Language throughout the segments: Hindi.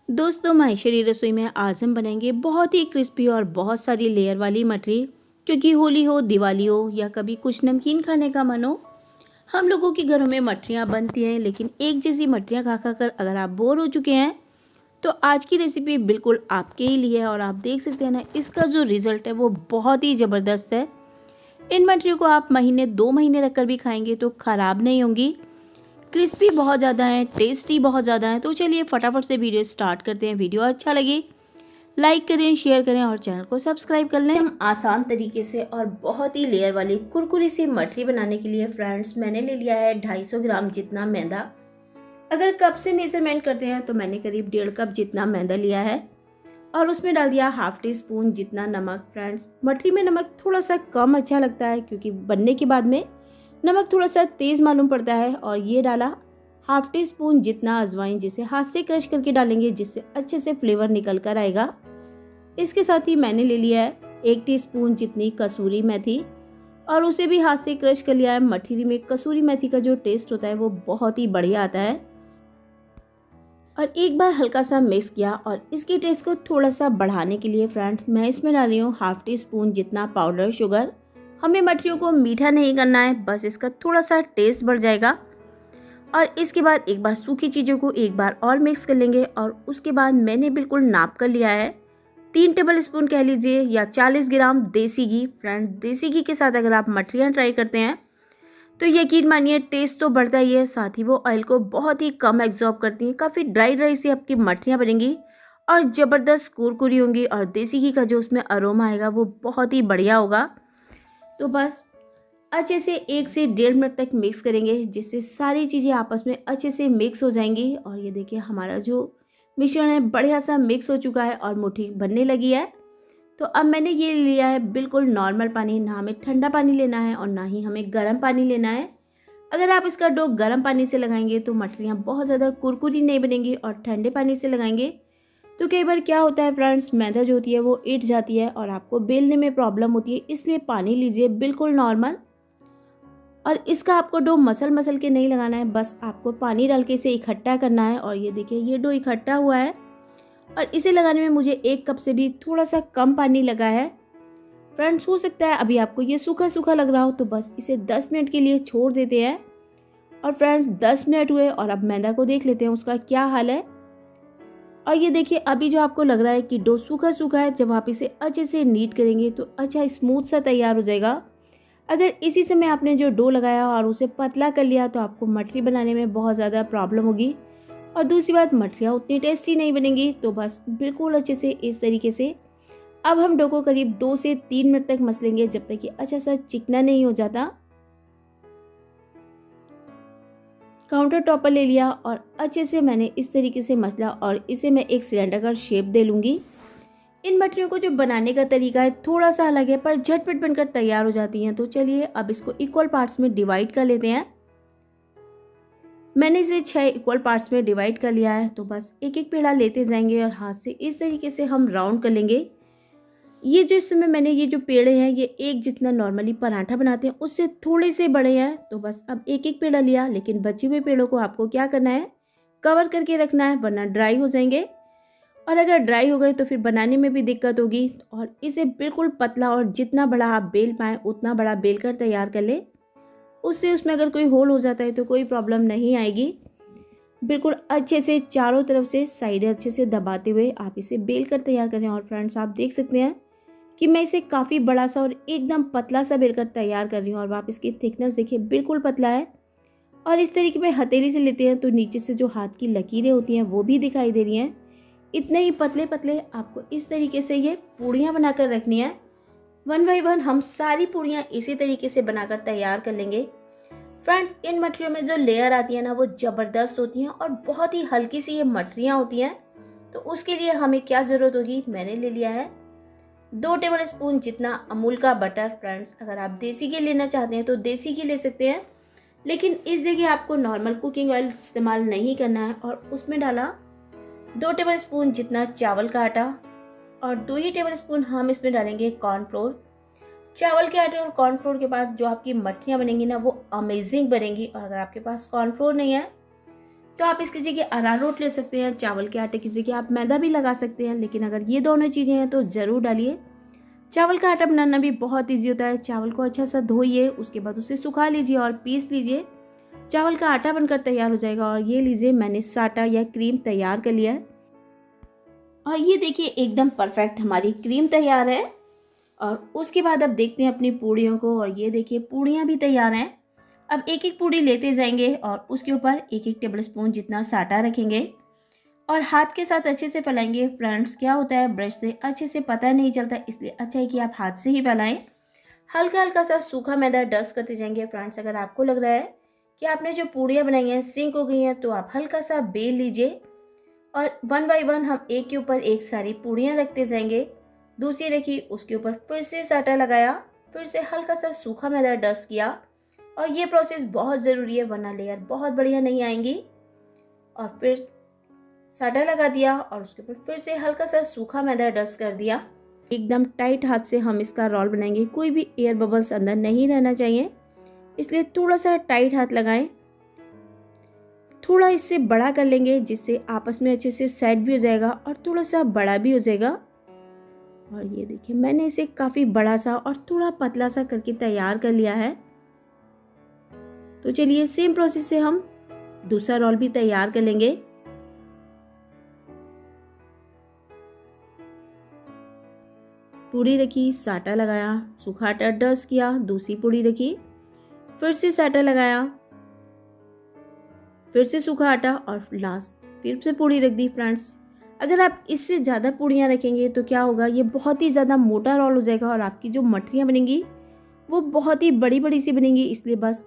दोस्तों, माहेश्वरी रसोई में आज हम बनाएंगे बहुत ही क्रिस्पी और बहुत सारी लेयर वाली मठरी। क्योंकि होली हो, दिवाली हो या कभी कुछ नमकीन खाने का मन हो, हम लोगों के घरों में मठरियाँ बनती हैं। लेकिन एक जैसी मठरियाँ खा खा कर अगर आप बोर हो चुके हैं तो आज की रेसिपी बिल्कुल आपके ही लिए है। और आप देख सकते हैं ना, इसका जो रिज़ल्ट है वो बहुत ही ज़बरदस्त है। इन मठरियों को आप महीने 2 महीने रख कर भी खाएंगे तो ख़राब नहीं होंगी। क्रिस्पी बहुत ज़्यादा है, टेस्टी बहुत ज़्यादा है। तो चलिए फटाफट से वीडियो स्टार्ट करते हैं। वीडियो अच्छा लगे लाइक करें, शेयर करें और चैनल को सब्सक्राइब कर लें। हम आसान तरीके से और बहुत ही लेयर वाली कुरकुरी सी मठरी बनाने के लिए फ्रेंड्स मैंने ले लिया है 250 ग्राम जितना मैदा। अगर कप से मेजरमेंट करते हैं तो मैंने करीब 1.5 कप जितना मैदा लिया है और उसमें डाल दिया हाफ टी स्पून जितना नमक। फ्रेंड्स, मठरी में नमक थोड़ा सा कम अच्छा लगता है क्योंकि बनने के बाद में नमक थोड़ा सा तेज़ मालूम पड़ता है। और ये डाला हाफ टी स्पून जितना अजवाइन, जिसे हाथ से क्रश करके डालेंगे जिससे अच्छे से फ्लेवर निकल कर आएगा। इसके साथ ही मैंने ले लिया है 1 टीस्पून जितनी कसूरी मेथी और उसे भी हाथ से क्रश कर लिया है। मठरी में कसूरी मेथी का जो टेस्ट होता है वो बहुत ही बढ़िया आता है। और एक बार हल्का सा मिक्स किया और इसके टेस्ट को थोड़ा सा बढ़ाने के लिए फ्रेंड मैं इसमें डाल रही हूँ हाफ टी स्पून जितना पाउडर शुगर। हमें मठरियों को मीठा नहीं करना है, बस इसका थोड़ा सा टेस्ट बढ़ जाएगा। और इसके बाद एक बार सूखी चीज़ों को एक बार और मिक्स कर लेंगे। और उसके बाद मैंने बिल्कुल नाप कर लिया है 3 टेबल स्पून कह लीजिए या 40 ग्राम देसी घी। फ्रेंड, देसी घी के साथ अगर आप मठरियाँ ट्राई करते हैं तो यकीन मानिए टेस्ट तो बढ़ता ही है, साथ ही वो ऑयल को बहुत ही कम एब्जॉर्ब करती हैं। काफ़ी ड्राई ड्राई सी आपकी मठरियाँ बनेंगी और ज़बरदस्त कुरकुरी होंगी। और देसी घी का जो उसमें अरोमा आएगा वो बहुत ही बढ़िया होगा। तो बस अच्छे से 1 से 1.5 मिनट तक मिक्स करेंगे जिससे सारी चीज़ें आपस में अच्छे से मिक्स हो जाएंगी। और ये देखिए हमारा जो मिश्रण है बढ़िया सा मिक्स हो चुका है और मुट्ठी बनने लगी है। तो अब मैंने ये लिया है बिल्कुल नॉर्मल पानी, ना हमें ठंडा पानी लेना है और ना ही हमें गर्म पानी लेना है। अगर आप इसका डो गर्म पानी से लगाएंगे तो मठरियाँ बहुत ज़्यादा कुरकुरी नहीं बनेंगी और ठंडे पानी से लगाएंगे तो कई बार क्या होता है फ्रेंड्स, मैदा जो होती है वो ईट जाती है और आपको बेलने में प्रॉब्लम होती है। इसलिए पानी लीजिए बिल्कुल नॉर्मल। और इसका आपको डो मसल मसल के नहीं लगाना है, बस आपको पानी डाल के इसे इकट्ठा करना है। और ये देखिए ये डो इकट्ठा हुआ है और इसे लगाने में मुझे 1 कप से भी थोड़ा सा कम पानी लगा है। फ्रेंड्स, हो सकता है अभी आपको ये सूखा सूखा लग रहा हो तो बस इसे 10 मिनट के लिए छोड़ देते हैं। और फ्रेंड्स 10 मिनट हुए और अब मैदा को देख लेते हैं उसका क्या हाल है। और ये देखिए अभी जो आपको लग रहा है कि डो सूखा सूखा है, जब आप इसे अच्छे से नीट करेंगे तो अच्छा स्मूथ सा तैयार हो जाएगा। अगर इसी समय आपने जो डो लगाया और उसे पतला कर लिया तो आपको मठरी बनाने में बहुत ज़्यादा प्रॉब्लम होगी। और दूसरी बात, मठरियाँ उतनी टेस्टी नहीं बनेंगी। तो बस बिल्कुल अच्छे से इस तरीके से अब हम डो को करीब 2 से 3 मिनट तक मसलेंगे जब तक कि अच्छा सा चिकना नहीं हो जाता। काउंटर टॉपर ले लिया और अच्छे से मैंने इस तरीके से मसला और इसे मैं एक सिलेंडर का शेप दे लूँगी। इन मठरियों को जो बनाने का तरीका है थोड़ा सा अलग है पर झटपट बनकर तैयार हो जाती हैं। तो चलिए अब इसको इक्वल पार्ट्स में डिवाइड कर लेते हैं। मैंने इसे 6 इक्वल पार्ट्स में डिवाइड कर लिया है। तो बस एक एक पेड़ा लेते जाएंगे और हाथ से इस तरीके से हम राउंड कर लेंगे। ये जो इस समय मैंने ये जो पेड़े हैं ये एक जितना नॉर्मली पराठा बनाते हैं उससे थोड़े से बड़े हैं। तो बस अब एक एक पेड़ा लिया, लेकिन बचे हुए पेड़ों को आपको क्या करना है, कवर करके रखना है वरना ड्राई हो जाएंगे। और अगर ड्राई हो गए तो फिर बनाने में भी दिक्कत होगी। और इसे बिल्कुल पतला और जितना बड़ा आप बेल पाएँ उतना बड़ा बेल कर तैयार कर ले। उससे उसमें अगर कोई होल हो जाता है तो कोई प्रॉब्लम नहीं आएगी। बिल्कुल अच्छे से चारों तरफ से साइडें अच्छे से दबाते हुए आप इसे बेल कर तैयार करें। और फ्रेंड्स आप देख सकते हैं कि मैं इसे काफ़ी बड़ा सा और एकदम पतला सा बेल कर तैयार कर रही हूँ। और आप इसकी थिकनेस देखिए बिल्कुल पतला है। और इस तरीके में हथेली से लेते हैं तो नीचे से जो हाथ की लकीरें होती हैं वो भी दिखाई दे रही हैं। इतने ही पतले पतले आपको इस तरीके से ये पूड़ियाँ बनाकर रखनी है। 1 बाय 1 हम सारी पूड़ियाँ इसी तरीके से बनाकर तैयार कर लेंगे। फ्रेंड्स, इन मठरियों में जो लेयर आती है ना वो ज़बरदस्त होती हैं और बहुत ही हल्की सी ये मठरियाँ होती हैं। तो उसके लिए हमें क्या ज़रूरत होगी, मैंने ले लिया है 2 टेबल स्पून जितना अमूल का बटर। फ्रेंड्स, अगर आप देसी घी लेना चाहते हैं तो देसी घी ले सकते हैं, लेकिन इस जगह आपको नॉर्मल कुकिंग ऑयल इस्तेमाल नहीं करना है। और उसमें डाला 2 टेबल स्पून जितना चावल का आटा और 2 ही टेबल स्पून हम इसमें डालेंगे कॉर्नफ्लोर। चावल के आटे और कॉर्नफ्लोर के बाद जो आपकी मठरियाँ बनेंगी ना वो अमेजिंग बनेंगी। और अगर आपके पास कॉर्नफ्लोर नहीं है तो आप इसकी जगह अरारोट ले सकते हैं, चावल के आटे की जगह आप मैदा भी लगा सकते हैं, लेकिन अगर ये दोनों चीज़ें हैं तो ज़रूर डालिए। चावल का आटा बनाना भी बहुत ईजी होता है। चावल को अच्छा सा धोइए, उसके बाद उसे सुखा लीजिए और पीस लीजिए। चावल का आटा बनकर तैयार हो जाएगा। और ये लीजिए, मैंने साटा या क्रीम तैयार कर लिया है। और ये देखिए, एकदम परफेक्ट हमारी क्रीम तैयार है। और उसके बाद अब देखते हैं अपनी पूड़ियों को। और ये देखिए, पूड़ियाँ भी तैयार हैं। अब एक एक पूड़ी लेते जाएंगे और उसके ऊपर एक एक टेबल स्पून जितना साटा रखेंगे और हाथ के साथ अच्छे से फैलाएंगे। फ्रेंड्स, क्या होता है, ब्रश से अच्छे से पता नहीं चलता, इसलिए अच्छा है कि आप हाथ से ही फैलाएं। हल्का हल्का सा सूखा मैदा डस्ट करते जाएंगे। फ्रेंड्स, अगर आपको लग रहा है कि आपने जो पूड़ियाँ बनाई हैं सिंक हो गई हैं, तो आप हल्का सा बेल लीजिए और वन बाय वन हम एक के ऊपर एक सारी पूड़ियाँ रखते जाएंगे। दूसरी रखी, उसके ऊपर फिर से साटा लगाया, फिर से हल्का सा सूखा मैदा डस्ट किया। और ये प्रोसेस बहुत ज़रूरी है, वरना लेयर बहुत बढ़िया नहीं आएंगी। और फिर साटा लगा दिया और उसके ऊपर फिर से हल्का सा सूखा मैदा डस्ट कर दिया। एकदम टाइट हाथ से हम इसका रोल बनाएंगे। कोई भी एयर बबल्स अंदर नहीं रहना चाहिए, इसलिए थोड़ा सा टाइट हाथ लगाएं। थोड़ा इससे बड़ा कर लेंगे, जिससे आपस में अच्छे से सेट भी हो जाएगा और थोड़ा सा बड़ा भी हो जाएगा। और ये देखिए, मैंने इसे काफ़ी बड़ा सा और थोड़ा पतला सा करके तैयार कर लिया है। तो चलिए, सेम प्रोसेस से हम दूसरा रोल भी तैयार कर लेंगे। पूड़ी रखी, साटा लगाया, सूखा आटा डस्ट किया, दूसरी पूड़ी रखी, फिर से साटा लगाया, फिर से सूखा आटा और लास्ट फिर से पूड़ी रख दी। फ्रेंड्स, अगर आप इससे ज़्यादा पूड़ियाँ रखेंगे तो क्या होगा, ये बहुत ही ज़्यादा मोटा रोल हो जाएगा और आपकी जो मठरियाँ बनेंगी वो बहुत ही बड़ी बड़ी सी बनेंगी। इसलिए बस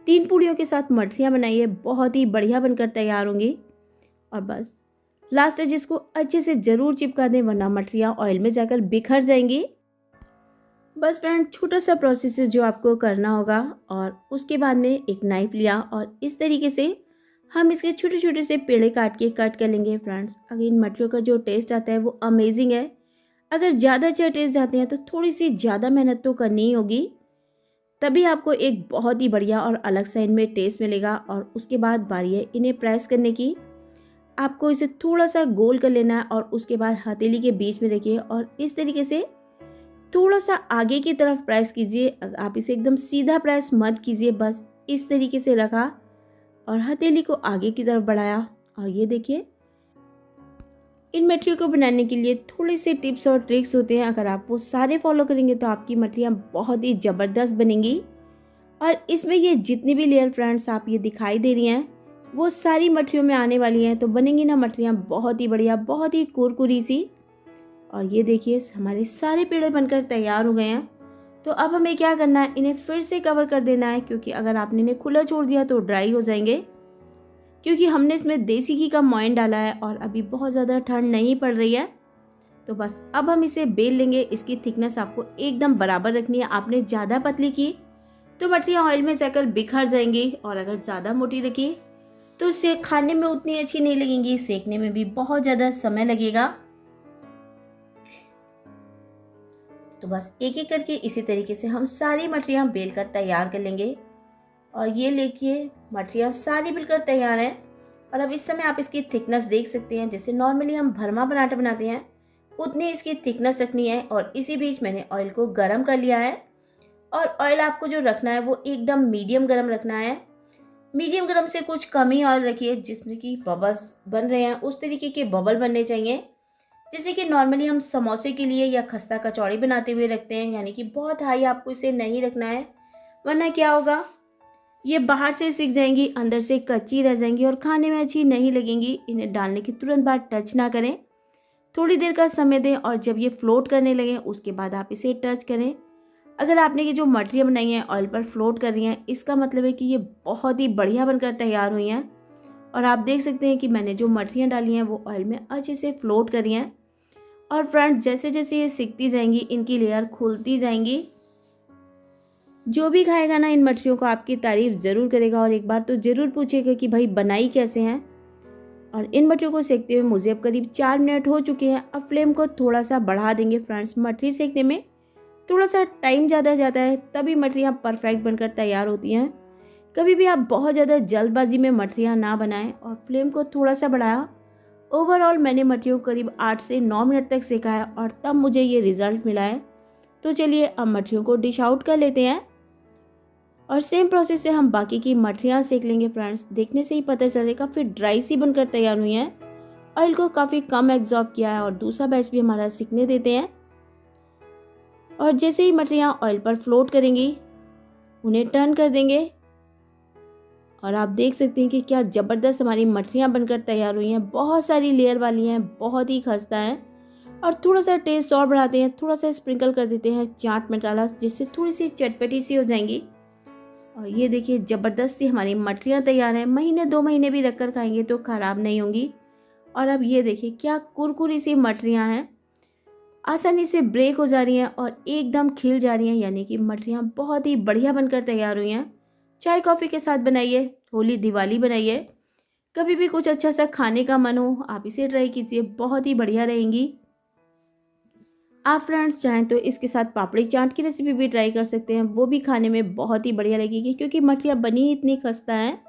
3 पूड़ियों के साथ मठरियाँ बनाइए, बहुत ही बढ़िया बनकर तैयार होंगी। और बस लास्ट है, जिसको अच्छे से ज़रूर चिपका दें, वरना मठरियाँ ऑयल में जाकर बिखर जाएंगी। बस फ्रेंड, छोटा सा प्रोसेस है जो आपको करना होगा। और उसके बाद में एक नाइफ लिया और इस तरीके से हम इसके छोटे छोटे से पेड़े काट के कट कर लेंगे। फ्रेंड्स, अगर इन मठरियों का जो टेस्ट आता है वो अमेजिंग है। अगर ज़्यादा अच्छा टेस्ट चाहते हैं तो थोड़ी सी ज़्यादा मेहनत तो करनी ही होगी, तभी आपको एक बहुत ही बढ़िया और अलग सा इनमें टेस्ट मिलेगा। और उसके बाद बारी है इन्हें प्रेस करने की। आपको इसे थोड़ा सा गोल कर लेना है और उसके बाद हथेली के बीच में रखिए और इस तरीके से थोड़ा सा आगे की तरफ प्रेस कीजिए। आप इसे एकदम सीधा प्रेस मत कीजिए, बस इस तरीके से रखा और हथेली को आगे की तरफ बढ़ाया। और ये देखिए, इन मठरियों को बनाने के लिए थोड़े से टिप्स और ट्रिक्स होते हैं। अगर आप वो सारे फॉलो करेंगे तो आपकी मठरियाँ बहुत ही ज़बरदस्त बनेंगी। और इसमें ये जितनी भी लेयर फ्रेंड्स आप ये दिखाई दे रही हैं, वो सारी मठरियों में आने वाली हैं। तो बनेंगी ना मठरियाँ बहुत ही बढ़िया, बहुत ही कुरकुरी सी। और ये देखिए, हमारे सारे पेड़े बनकर तैयार हो गए हैं। तो अब हमें क्या करना है, इन्हें फिर से कवर कर देना है, क्योंकि अगर आपने इन्हें खुला छोड़ दिया तो ड्राई हो जाएंगे। क्योंकि हमने इसमें देसी घी का मोइन डाला है और अभी बहुत ज़्यादा ठंड नहीं पड़ रही है। तो बस अब हम इसे बेल लेंगे। इसकी थिकनेस आपको एकदम बराबर रखनी है। आपने ज़्यादा पतली की तो मठरियाँ ऑयल में जाकर बिखर जाएंगी, और अगर ज़्यादा मोटी रखी तो इसे खाने में उतनी अच्छी नहीं लगेंगी, सेकने में भी बहुत ज़्यादा समय लगेगा। तो बस एक एक करके इसी तरीके से हम सारी मठरियाँ बेल कर तैयार कर लेंगे। और ये देखिए, मठरियाँ सारी बिल्कुल तैयार हैं। और अब इस समय आप इसकी थिकनेस देख सकते हैं। जैसे नॉर्मली हम भरमा पराठा बनाते हैं, उतनी इसकी थिकनेस रखनी है। और इसी बीच मैंने ऑयल को गर्म कर लिया है। और ऑयल आपको जो रखना है वो एकदम मीडियम गर्म रखना है। मीडियम गर्म से कुछ कम ही ऑयल रखिए, जिसमें कि बबल्स बन रहे हैं उस तरीके के बबल बनने चाहिए, जैसे कि नॉर्मली हम समोसे के लिए या खस्ता कचौड़ी बनाते हुए रखते हैं। यानी कि बहुत हाई आपको इसे नहीं रखना है, वरना क्या होगा, ये बाहर से सिक जाएंगी, अंदर से कच्ची रह जाएंगी और खाने में अच्छी नहीं लगेंगी। इन्हें डालने के तुरंत बाद टच ना करें, थोड़ी देर का समय दें और जब ये फ्लोट करने लगें उसके बाद आप इसे टच करें। अगर आपने ये जो मठरियाँ बनाई हैं ऑयल पर फ्लोट कर रही हैं, इसका मतलब है कि ये बहुत ही बढ़िया बनकर तैयार हुई हैं। और आप देख सकते हैं कि मैंने जो मठरियाँ डाली हैं वो ऑयल में अच्छे से फ्लोट करी हैं। और फ्रेंड्स, जैसे जैसे ये सिकती जाएंगी इनकी लेयर खुलती जाएंगी। जो भी खाएगा ना इन मठरियों को आपकी तारीफ ज़रूर करेगा और एक बार तो ज़रूर पूछेगा कि भाई बनाई कैसे हैं। और इन मठरियों को सेकते हुए मुझे अब करीब 4 मिनट हो चुके हैं। अब फ्लेम को थोड़ा सा बढ़ा देंगे। फ्रेंड्स, मठरी सेकने में थोड़ा सा टाइम ज़्यादा जाता है, तभी मठरियाँ परफेक्ट बनकर तैयार होती हैं। कभी भी आप बहुत ज़्यादा जल्दबाजी में मठरियाँ ना बनाएं और फ्लेम को थोड़ा सा बढ़ाया। ओवरऑल मैंने मठरियों को करीब 8 से 9 मिनट तक सेका है और तब मुझे ये रिज़ल्ट मिला है। तो चलिए अब मठरियों को डिश आउट कर लेते हैं और सेम प्रोसेस से हम बाकी की मठरियाँ सेक लेंगे फ्रेंड्स। देखने से ही पता चलेगा, काफ़ी ड्राई सी बनकर तैयार हुई हैं। ऑयल को काफ़ी कम एब्जॉर्ब किया है और दूसरा बैच भी हमारा सिकने देते हैं। और जैसे ही मठरियाँ ऑयल पर फ्लोट करेंगी उन्हें टर्न कर देंगे और आप देख सकते हैं कि क्या ज़बरदस्त हमारी मठरियाँ बनकर तैयार हुई हैं। बहुत सारी लेयर वाली हैं, बहुत ही खस्ता हैं। और थोड़ा सा टेस्ट और बढ़ाते हैं, थोड़ा सा स्प्रिंकल कर देते हैं चाट मसाला, जिससे थोड़ी सी चटपटी सी हो जाएंगी। और ये देखिए ज़बरदस्त सी हमारी मठरियाँ तैयार हैं। महीने 2 महीने भी रख कर खाएंगे तो ख़राब नहीं होंगी। और अब ये देखिए क्या कुरकुरी सी मठरियाँ हैं, आसानी से ब्रेक हो जा रही हैं और एकदम खिल जा रही हैं। यानी कि मठरियाँ बहुत ही बढ़िया बनकर तैयार हुई हैं। चाय कॉफ़ी के साथ बनाइए, होली दिवाली बनाइए, कभी भी कुछ अच्छा सा खाने का मन हो आप इसे ट्राई कीजिए, बहुत ही बढ़िया रहेंगी। आप फ्रेंड्स चाहें तो इसके साथ पापड़ी चाट की रेसिपी भी ट्राई कर सकते हैं, वो भी खाने में बहुत ही बढ़िया लगेगी क्योंकि मठरियाँ बनी ही इतनी खस्ता हैं।